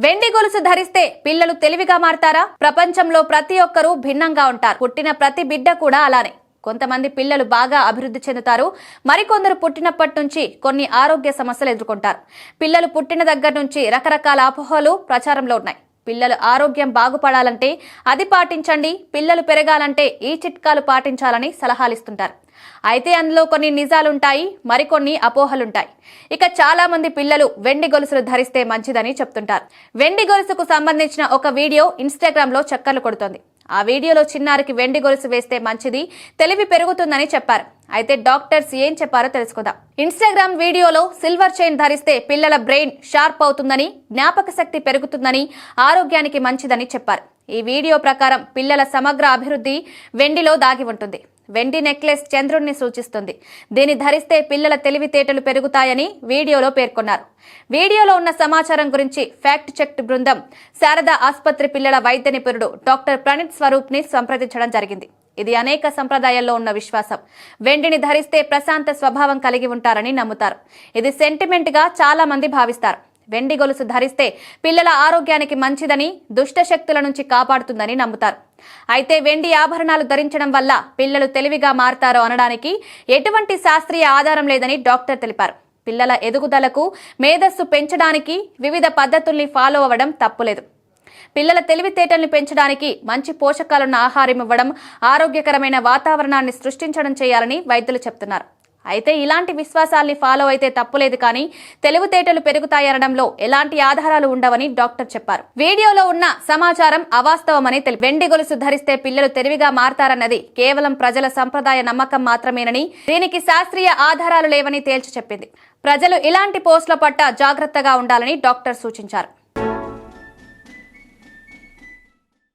వెండి గొలుసు ధరిస్తే పిల్లలు తెలివిగా మారతారా? ప్రపంచంలో ప్రతి ఒక్కరూ భిన్నంగా ఉంటారు. పుట్టిన ప్రతి బిడ్డ కూడా అలానే. కొంతమంది పిల్లలు బాగా అభివృద్ధి చెందుతారు. మరికొందరు పుట్టినప్పటి నుంచి కొన్ని ఆరోగ్య సమస్యలు ఎదుర్కొంటారు. పిల్లలు పుట్టిన దగ్గర నుంచి రకరకాల అపోహలు ప్రచారంలో ఉన్నాయి. పిల్లలు ఆరోగ్యం బాగుపడాలంటే అది పాటించండి, పిల్లలు పెరగాలంటే ఈ చిట్కాలు పాటించాలని సలహాలు ఇస్తుంటారు. అయితే అందులో కొన్ని నిజాలుంటాయి, మరికొన్ని అపోహలుంటాయి. ఇక చాలా మంది పిల్లలు వెండి గొలుసులు ధరిస్తే మంచిదని చెప్తుంటారు. వెండి గొలుసుకు సంబంధించిన ఒక వీడియో ఇన్స్టాగ్రామ్ లో చక్కర్లు కొడుతోంది. ఆ వీడియోలో చిన్నారికి వెండి గొలుసు వేస్తే మంచిది, తెలివి పెరుగుతుందని చెప్పారు. అయితే డాక్టర్స్ ఏం చెప్పారో తెలుసుకుందాం. ఇన్స్టాగ్రామ్ వీడియోలో సిల్వర్ చైన్ ధరిస్తే పిల్లల బ్రెయిన్ షార్ప్ అవుతుందని, జ్ఞాపక శక్తి పెరుగుతుందని, ఆరోగ్యానికి మంచిదని చెప్పారు. ఈ వీడియో ప్రకారం పిల్లల సమగ్ర అభివృద్ధి వెండిలో దాగి ఉంటుంది. వెండి నెక్లెస్ చంద్రుణ్ణి సూచిస్తుంది. దీన్ని ధరిస్తే పిల్లల తెలివితేటలు పెరుగుతాయని వీడియోలో పేర్కొన్నారు. వీడియోలో ఉన్న సమాచారం గురించి ఫ్యాక్ట్ చెక్ బృందం శారదా ఆసుపత్రి పిల్లల వైద్య నిపుణుడు డాక్టర్ ప్రణీత్ స్వరూప్ ని సంప్రదించడం జరిగింది. ఇది అనేక సంప్రదాయాల్లో ఉన్న విశ్వాసం. వెండిని ధరిస్తే ప్రశాంత స్వభావం కలిగి ఉంటారని నమ్ముతారు. ఇది సెంటిమెంట్ గా చాలా మంది భావిస్తారు. వెండి గొలుసు ధరిస్తే పిల్లల ఆరోగ్యానికి మంచిదని, దుష్ట శక్తుల నుంచి కాపాడుతుందని నమ్ముతారు. అయితే వెండి ఆభరణాలు ధరించడం వల్ల పిల్లలు తెలివిగా మారతారో అనడానికి ఎటువంటి శాస్త్రీయ ఆధారం లేదని డాక్టర్ తెలిపారు. పిల్లల ఎదుగుదలకు, మేధస్సు పెంచడానికి వివిధ పద్ధతుల్ని ఫాలో అవ్వడం తప్పులేదు. పిల్లల తెలివితేటల్ని పెంచడానికి మంచి పోషకాలున్న ఆహారం ఇవ్వడం, ఆరోగ్యకరమైన వాతావరణాన్ని సృష్టించడం చేయాలని వైద్యులు చెప్తున్నారు. అయితే ఇలాంటి విశ్వాసాల్ని ఫాలో అయితే తప్పులేదు, కానీ తెలివితేటలు పెరుగుతాయనడంలో ఎలాంటి ఆధారాలు ఉండవని డాక్టర్ చెప్పారు. వీడియోలో ఉన్న సమాచారం అవాస్తవమని వెండి గొలుసు ధరిస్తే పిల్లలు తెలివిగా మారతారన్నది కేవలం ప్రజల సంప్రదాయ నమ్మకం మాత్రమేనని, దీనికి శాస్త్రీయ ఆధారాలు లేవని తేల్చి చెప్పింది. ప్రజలు ఇలాంటి పోస్టుల పట్ల జాగ్రత్తగా ఉండాలని డాక్టర్ సూచించారు.